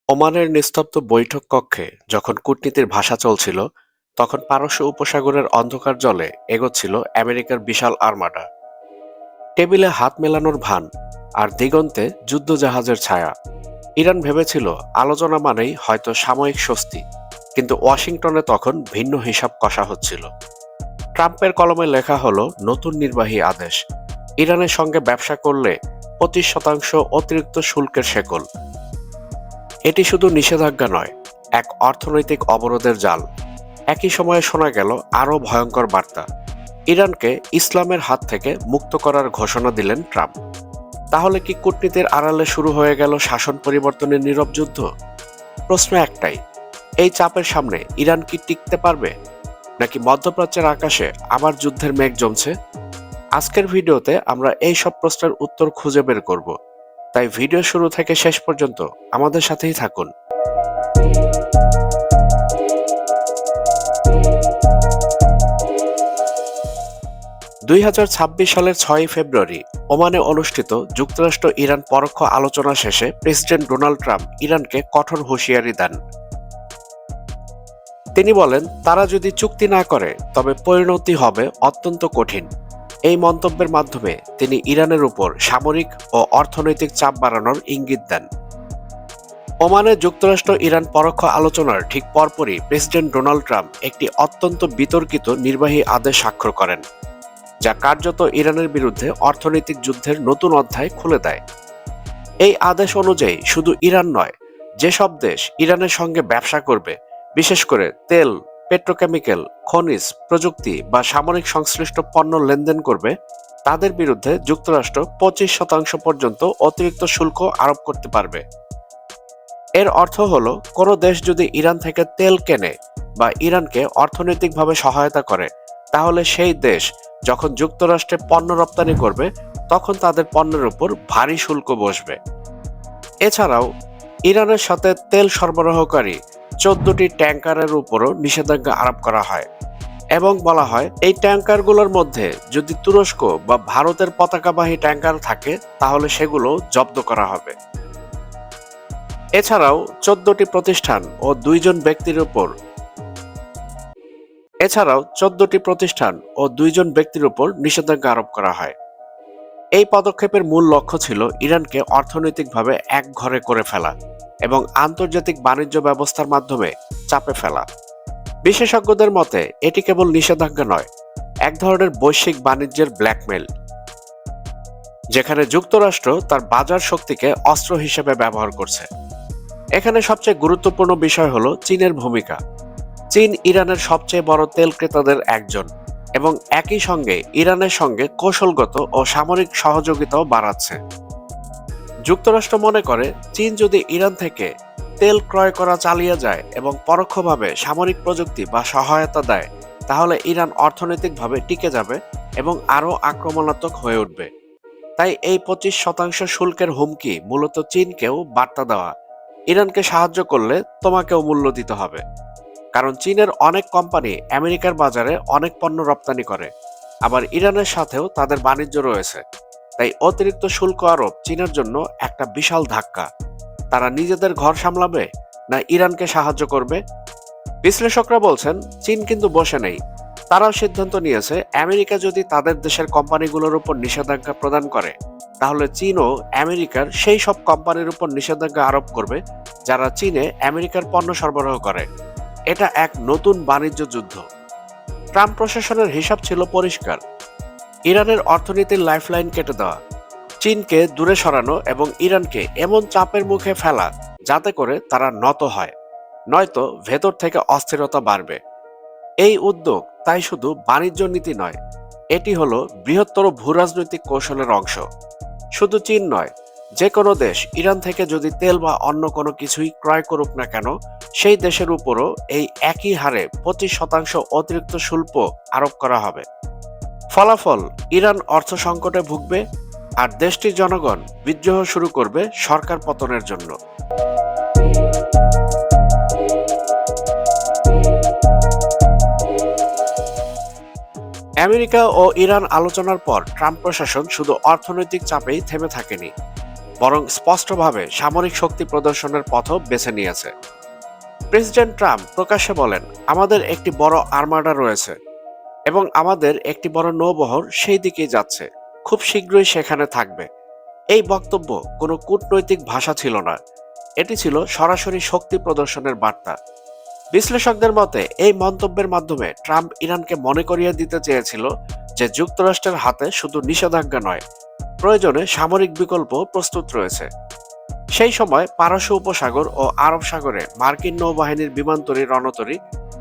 ওমানের নিস্তব্ধ বৈঠক কক্ষে যখন কূটনীতির ভাষা চলছিল, তখন পারস্য উপসাগরের অন্ধকার জলে এগোচ্ছিল আমেরিকার বিশাল আর্মাডা। টেবিলে হাত মেলানোর ভান, আর দিগন্তে যুদ্ধজাহাজের ছায়া। ইরান ভেবেছিল আলোচনা মানেই হয়তো সাময়িক স্বস্তি, কিন্তু ওয়াশিংটনে তখন ভিন্ন হিসাব কষা হচ্ছিল। ট্রাম্পের কলমে লেখা হলো নতুন নির্বাহী আদেশ। ইরানের সঙ্গে ব্যবসা করলে 25% অতিরিক্ত শুল্কের শেকল। এটি শুধু নিষেধাজ্ঞা নয়, এক অর্থনৈতিক অবরোধের জাল। একই সময়ে শোনা গেল আরও ভয়ঙ্কর বার্তা। ইরানকে ইসলামের হাত থেকে মুক্ত করার ঘোষণা দিলেন ট্রাম্প। তাহলে কি কূটনীতির আড়ালে শুরু হয়ে গেল শাসন পরিবর্তনের নীরব যুদ্ধ? প্রশ্ন একটাই, এই চাপের সামনে ইরান কি টিকতে পারবে, নাকি মধ্যপ্রাচ্যের আকাশে আবার যুদ্ধের মেঘ জমছে? আজকের ভিডিওতে আমরা এই সব প্রশ্নের উত্তর খুঁজে বের করব। তাই ভিডিও শুরু থেকে শেষ পর্যন্ত আমাদের সাথেই থাকুন। 2026 সালের 6 ফেব্রুয়ারি ওমানে অনুষ্ঠিত যুক্তরাষ্ট্র ইরান পরোক্ষ আলোচনা শেষে প্রেসিডেন্ট ডোনাল্ড ট্রাম্প ইরানকে কঠোর হুঁশিয়ারি দেন। তিনি বলেন, তারা যদি চুক্তি না করে তবে পরিণতি হবে অত্যন্ত কঠিন। এই মন্তব্যের মাধ্যমে তিনি ইরানের উপর সামরিক ও অর্থনৈতিক চাপ বাড়ানোর ইঙ্গিত দেন। ওমানে যুক্তরাষ্ট্র ইরান পরোক্ষ আলোচনার ঠিক পরপরই প্রেসিডেন্ট ডোনাল্ড ট্রাম্প একটি অত্যন্ত বিতর্কিত নির্বাহী আদেশ স্বাক্ষর করেন, যা কার্যত ইরানের বিরুদ্ধে অর্থনৈতিক যুদ্ধের নতুন অধ্যায় খুলে দেয়। এই আদেশ অনুযায়ী শুধু ইরান নয়, যেসব দেশ ইরানের সঙ্গে ব্যবসা করবে, বিশেষ করে তেল, পেট্রোকেমিক্যাল, খনিজ, প্রযুক্তি বা সামরিক সংশ্লিষ্ট পণ্য লেনদেন করবে, তাদের বিরুদ্ধে যুক্তরাষ্ট্র 25% পর্যন্ত অতিরিক্ত শুল্ক আরোপ করতে পারবে। এর অর্থ হলো, কোনো দেশ যদি ইরান থেকে তেল কেনে বা ইরানকে অর্থনৈতিকভাবে সহায়তা করে, তাহলে সেই দেশ যখন যুক্তরাষ্ট্রে পণ্য রপ্তানি করবে, তখন তাদের পণ্যের উপর ভারী শুল্ক বসবে। এছাড়াও ইরানের সাথে তেল সরবরাহকারী 14টি ট্যাঙ্কারের উপরও নিষেধাজ্ঞা আরোপ করা হয় এবং বলা হয়, এই ট্যাঙ্কারগুলোর মধ্যে যদি তুরস্ক বা ভারতের পতাকাবাহী ট্যাঙ্কার থাকে, তাহলে সেগুলো জব্দ করা হবে। এছাড়াও 14টি প্রতিষ্ঠান ও 2 ব্যক্তির উপর নিষেধাজ্ঞা আরোপ করা হয়। এই পদক্ষেপের মূল লক্ষ্য ছিল ইরানকে অর্থনৈতিকভাবে একঘরে করে ফেলা এবং আন্তর্জাতিক বাণিজ্য ব্যবস্থার মাধ্যমে চাপে ফেলা। বিশেষজ্ঞদের মতে এটি কেবল নিষেধাজ্ঞা নয়, এক ধরনের বৈশ্বিক বাণিজ্যের ব্ল্যাকমেল, যেখানে যুক্তরাষ্ট্র তার বাজার শক্তিকে অস্ত্র হিসেবে ব্যবহার করছে। এখানে সবচেয়ে গুরুত্বপূর্ণ বিষয় হলো চীনের ভূমিকা। চীন ইরানের সবচেয়ে বড় তেল ক্রেতাদের একজন এবং একই সঙ্গে ইরানের সঙ্গে কৌশলগত ও সামরিক সহযোগিতাও বাড়াচ্ছে। যুক্তরাষ্ট্র মনে করে, চীন যদি ইরান থেকে তেল ক্রয় করা চালিয়ে যায় এবং পরোক্ষভাবে সামরিক প্রযুক্তি বা সহায়তা দেয়, তাহলে ইরান অর্থনৈতিকভাবে টিকে যাবে এবং আরও আক্রমণাত্মক হয়ে উঠবে। তাই এই 25% শুল্কের হুমকি মূলত চীনকেও বার্তা দেওয়া, ইরানকে সাহায্য করলে তোমাকেও মূল্য দিতে হবে। কারণ চীনের অনেক কোম্পানি আমেরিকার বাজারে অনেক পণ্য রপ্তানি করে, আবার ইরানের সাথেও তাদের বাণিজ্য রয়েছে। তাই অতিরিক্ত শুল্ক আরোপ চীনের জন্য একটা বিশাল ধাক্কা। তারা নিজেদের ঘর সামলাবে না ইরানকে সাহায্য করবে? বিশ্লেষকরা বলছেন, চীন কিন্তু বসে নেই। তারাও সিদ্ধান্ত নিয়েছে, আমেরিকা যদি তাদের দেশের কোম্পানিগুলোর উপর নিষেধাজ্ঞা প্রদান করে, তাহলে চীনও আমেরিকার সেই সব কোম্পানির উপর নিষেধাজ্ঞা আরোপ করবে যারা চীনে আমেরিকার পণ্য সরবরাহ করে। এটা এক নতুন বাণিজ্য যুদ্ধ। ট্রাম্প প্রশাসনের হিসাব ছিল পরিষ্কার, ইরানের অর্থনীতির লাইফলাইন কেটে দেওয়া, চীনকে দূরে সরানো এবং ইরানকে এমন চাপের মুখে ফেলা যাতে করে তারা নত হয়, নয়তো ভেতর থেকে অস্থিরতা বাড়বে। এই উদ্যোগ তাই শুধু বাণিজ্য নীতি নয়, এটি হলো বৃহত্তর ভূরাজনৈতিক কৌশলের অংশ। শুধু চীন নয়, যে কোনো দেশ ইরান থেকে যদি তেল বা অন্য কোনো কিছুই ক্রয় করুক না কেন, সেই দেশের উপরও এই একই হারে 25% অতিরিক্ত শুল্ক আরোপ করা হবে। ফলাফল, ইরান অর্থ সংকটে ভুগবে আর দেশটির জনগণ বিদ্রোহ শুরু করবে সরকার পতনের জন্য। আমেরিকা ও ইরান আলোচনার পর ট্রাম্প প্রশাসন শুধু অর্থনৈতিক চাপেই থেমে থাকেনি। বরং স্পষ্টভাবে সামরিক শক্তি প্রদর্শনের পথও বেছে নিয়েছে। প্রেসিডেন্ট ট্রাম্প প্রকাশ্যে বলেন, আমাদের একটি বড় আর্মাডা রয়েছে এবং আমাদের একটি বড় নৌবহর সেই দিকেই যাচ্ছে, খুব শীঘ্রই সেখানে থাকবে। এই বক্তব্য কোনো কূটনৈতিক ভাষা ছিল না, এটি ছিল সরাসরি শক্তি প্রদর্শনের বার্তা। বিশ্লেষকদের মতে এই মন্তব্যের মাধ্যমে ট্রাম্প ইরানকে মনে করিয়ে দিতে চেয়েছিল যে যুক্তরাষ্ট্রের হাতে শুধু নিষেধাজ্ঞা নয়, প্রয়োজনে সামরিক বিকল্প প্রস্তুত রয়েছে। সেই সময় পারস্য উপসাগর ও আরব সাগরে মার্কিন নৌবাহিনীর বিমানতরী, রণতরী,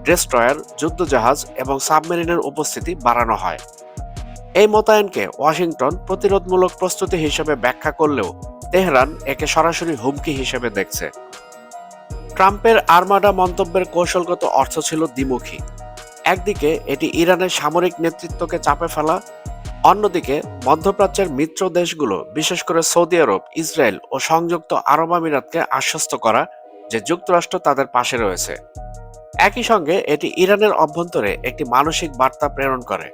ডেস্ট্রয়ার, যুদ্ধজাহাজ এবং সাবমেরিনের উপস্থিতি বাড়ানো হয়। এই মোতায়েনকে ওয়াশিংটন প্রতিরোধমূলক প্রস্তুতি হিসেবে ব্যাখ্যা করলেও তেহরান একে সরাসরি হুমকি হিসেবে দেখছে। ট্রাম্পের আর্মাডা মন্তব্যের কৌশলগত অর্থ ছিল দ্বিমুখী। একদিকে এটি ইরানের সামরিক নেতৃত্বকে চাপে ফেলা, অন্যদিকে মধ্যপ্রাচ্যের মিত্র দেশগুলো, বিশেষ করে সৌদি আরব, ইসরায়েল ও সংযুক্ত আরব আমিরাতকে আশ্বস্ত করা যে যুক্তরাষ্ট্র তাদের পাশে রয়েছে। একই সঙ্গে এটি ইরানের অভ্যন্তরে একটি মানসিক বার্তা প্রেরণ করে,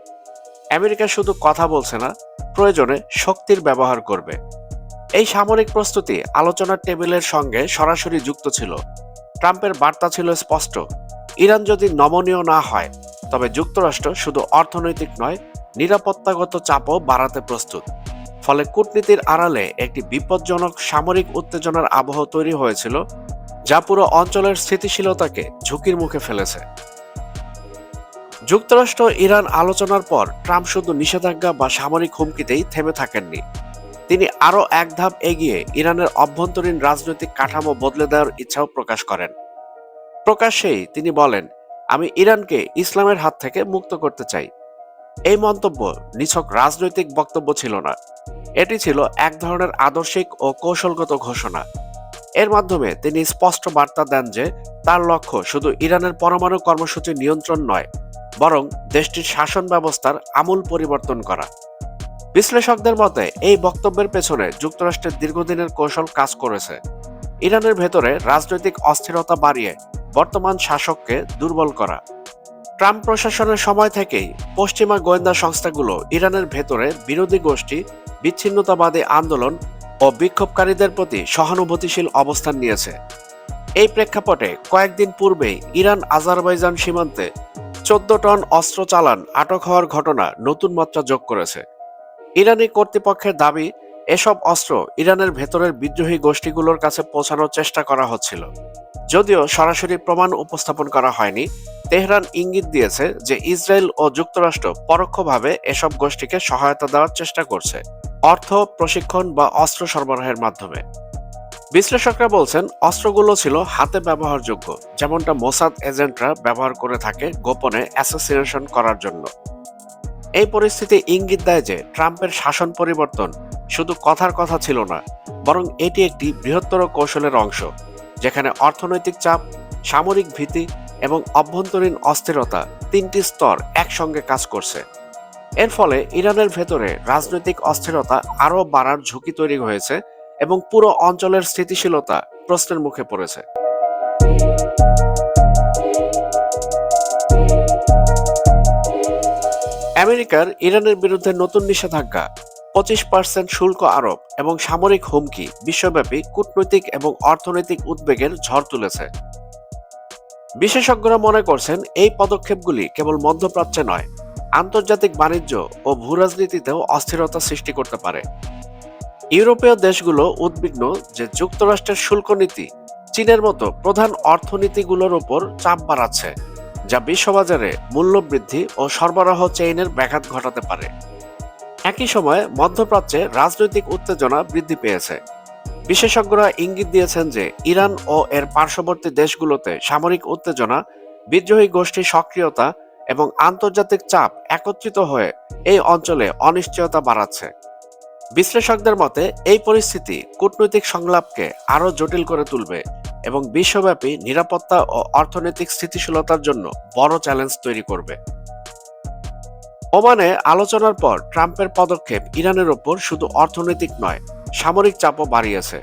আমেরিকা শুধু কথা বলছে না, প্রয়োজনে শক্তির ব্যবহার করবে। এই সামরিক প্রস্তুতি আলোচনার টেবিলের সঙ্গে সরাসরি যুক্ত ছিল। ট্রাম্পের বার্তা ছিল স্পষ্ট, ইরান যদি নমনীয় না হয় তবে যুক্তরাষ্ট্র শুধু অর্থনৈতিক নয়, নিরাপত্তাগত চাপও বাড়াতে প্রস্তুত। ফলে কূটনীতির আড়ালে একটি বিপজ্জনক সামরিক উত্তেজনার আবহ তৈরি হয়েছিল, যা পুরো অঞ্চলের স্থিতিশীলতাকে ঝুঁকির মুখে ফেলেছে। যুক্তরাষ্ট্র ইরান আলোচনার পর ট্রাম্প শুধু নিষেধাজ্ঞা বা সামরিক হুমকিতেই থেমে থাকেননি। তিনি আরও এক ধাপ এগিয়ে ইরানের অভ্যন্তরীণ রাজনৈতিক কাঠামো বদলে দেওয়ার ইচ্ছাও প্রকাশ করেন। প্রকাশ্যেই তিনি বলেন, আমি ইরানকে ইসলামের হাত থেকে মুক্ত করতে চাই। এই মন্তব্য নিছক রাজনৈতিক বক্তব্য ছিল না, এটি ছিল এক ধরনের আদর্শিক ও কৌশলগত ঘোষণা। এর মাধ্যমে তিনি স্পষ্ট বার্তা দেন যে তার লক্ষ্য শুধু ইরানের পরমাণু কর্মসূচি নিয়ন্ত্রণ নয়, বরং দেশটির শাসন ব্যবস্থার আমূল পরিবর্তন করা। বিশ্লেষকদের মতে এই বক্তব্যের পেছনে যুক্তরাষ্ট্রের দীর্ঘদিনের কৌশল কাজ করেছে, ইরানের ভেতরে রাজনৈতিক অস্থিরতা বাড়িয়ে বর্তমান শাসককে দুর্বল করা। ট্রাম্প প্রশাসনের সময় থেকেই পশ্চিমা গোয়েন্দা সংস্থাগুলো ইরানের ভেতরে বিরোধী গোষ্ঠী, বিচ্ছিন্নতাবাদী আন্দোলন ও বিক্ষোভকারীদের প্রতি সহানুভূতিশীল অবস্থান নিয়েছে। এই প্রেক্ষাপটে কয়েকদিন পূর্বেই ইরান আজারবাইজান সীমান্তে 14 টন অস্ত্র চালান আটক হওয়ার ঘটনা নতুন মাত্রা যোগ করেছে। ইরানি কর্তৃপক্ষের দাবি, এসব অস্ত্র ইরানের ভেতরের বিদ্রোহী গোষ্ঠীগুলোর কাছে পৌঁছানোর চেষ্টা করা হচ্ছিল। যদিও সরাসরি প্রমাণ উপস্থাপন করা হয়নি, তেহরান ইঙ্গিত দিয়েছে যে ইসরায়েল ও যুক্তরাষ্ট্র পরোক্ষভাবে এসব গোষ্ঠীকে সহায়তা দেওয়ার চেষ্টা করছে, অর্থ, প্রশিক্ষণ বা অস্ত্র সরবরাহের মাধ্যমে। বিশ্লেষকরা বলছেন, অস্ত্রগুলো ছিল হাতে ব্যবহারযোগ্য, যেমনটা মোসাদ এজেন্টরা ব্যবহার করে থাকে গোপনে অ্যাসাসিনেশন করার জন্য। এই পরিস্থিতি ইঙ্গিত দেয় যে ট্রাম্পের শাসন পরিবর্তন শুধু কথার কথা ছিল না, বরং এটি একটি বৃহত্তর কৌশলের অংশ, যেখানে অর্থনৈতিক চাপ, সামরিক ভীতি এবং অভ্যন্তরীণ অস্থিরতা তিনটি স্তর একসঙ্গে কাজ করছে। এর ফলে ইরানের ভেতরে রাজনৈতিক অস্থিরতা আরও বাড়ার ঝুঁকি তৈরি হয়েছে এবং পুরো অঞ্চলের স্থিতিশীলতা প্রশ্নের মুখে পড়েছে। আমেরিকার ইরানের বিরুদ্ধে নতুন নিষেধাজ্ঞা, 25% শুল্ক আরোপ এবং সামরিক হুমকি বিশ্বব্যাপী কূটনৈতিক এবং অর্থনৈতিক উদ্বেগের ঝড় তুলেছে। বিশেষজ্ঞরা মনে করছেন এই পদক্ষেপগুলি কেবল মধ্যপ্রাচ্যে নয়, আন্তর্জাতিক বাণিজ্য ও ভূরাজনীতিতেও অস্থিরতা সৃষ্টি করতে পারে। ইউরোপীয় দেশগুলো উদ্বিগ্ন যে যুক্তরাষ্ট্রের শুল্ক নীতি চীনের মতো প্রধান অর্থনীতিগুলোর উপর চাপ বাড়াচ্ছে, যা বিশ্ববাজারে মূল্যবৃদ্ধি ও সরবরাহ চেইনের ব্যাঘাত ঘটাতে পারে। একই সময়ে মধ্যপ্রাচ্যে রাজনৈতিক উত্তেজনা বৃদ্ধি পেয়েছে। বিশেষজ্ঞরা ইঙ্গিত দিয়েছেন যে ইরান ও এর পার্শ্ববর্তী দেশগুলোতে সামরিক উত্তেজনা, বিদ্রোহী গোষ্ঠীর সক্রিয়তা এবং আন্তর্জাতিক চাপ একত্রিত হয়ে এই অঞ্চলে অনিশ্চয়তা বাড়াচ্ছে। বিশ্লেষকদের মতে এই পরিস্থিতি কূটনৈতিক সংলাপকে আরও জটিল করে তুলবে এবং বিশ্বব্যাপী নিরাপত্তা ও অর্থনৈতিক স্থিতিশীলতার জন্য বড় চ্যালেঞ্জ তৈরি করবে। ওমানে আলোচনার পর ট্রাম্পের পদক্ষেপ ইরানের ওপর শুধু অর্থনৈতিক নয়, সামরিক চাপও বাড়িয়েছে।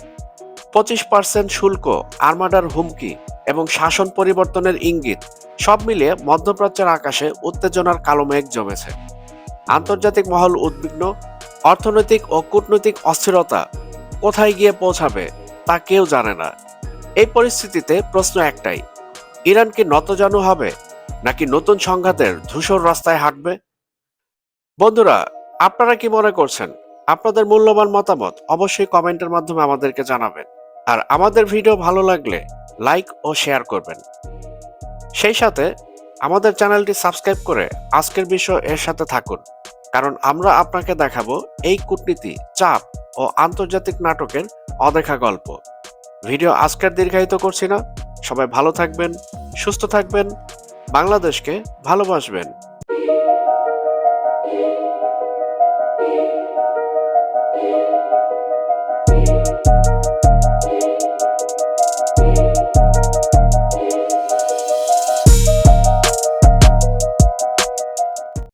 25% শুল্ক, আর্মাডার হুমকি এবং শাসন পরিবর্তনের ইঙ্গিত সব মিলিয়ে মধ্যপ্রাচ্যের আকাশে উত্তেজনার কালো মেঘ জমেছে। আন্তর্জাতিক মহল উদ্বিগ্ন, অর্থনৈতিক ও কূটনৈতিক অস্থিরতা কোথায় গিয়ে পৌঁছাবে তা কেউ জানে না। এই পরিস্থিতিতে প্রশ্ন একটাই, ইরান কি নতজানু হবে নাকি নতুন সংঘাতের ধূসর রাস্তায় হাঁটবে? বন্ধুরা, আপনারা কি মনে করছেন? আপনাদের মূল্যবান মতামত অবশ্যই কমেন্টের মাধ্যমে আমাদেরকে জানাবেন। আর আমাদের ভিডিও ভালো লাগলে লাইক ও শেয়ার করবেন। সেই সাথে আমাদের চ্যানেলটি সাবস্ক্রাইব করে আজকের বিষয় এর সাথে থাকুন, কারণ আমরা আপনাকে দেখাবো এই কূটনীতি, চাপ ও আন্তর্জাতিক নাটকের অদেখা গল্প। ভিডিও আজকের দীর্ঘায়িত করছি না। সবাই ভালো থাকবেন, সুস্থ থাকবেন, বাংলাদেশকে ভালোবাসবেন।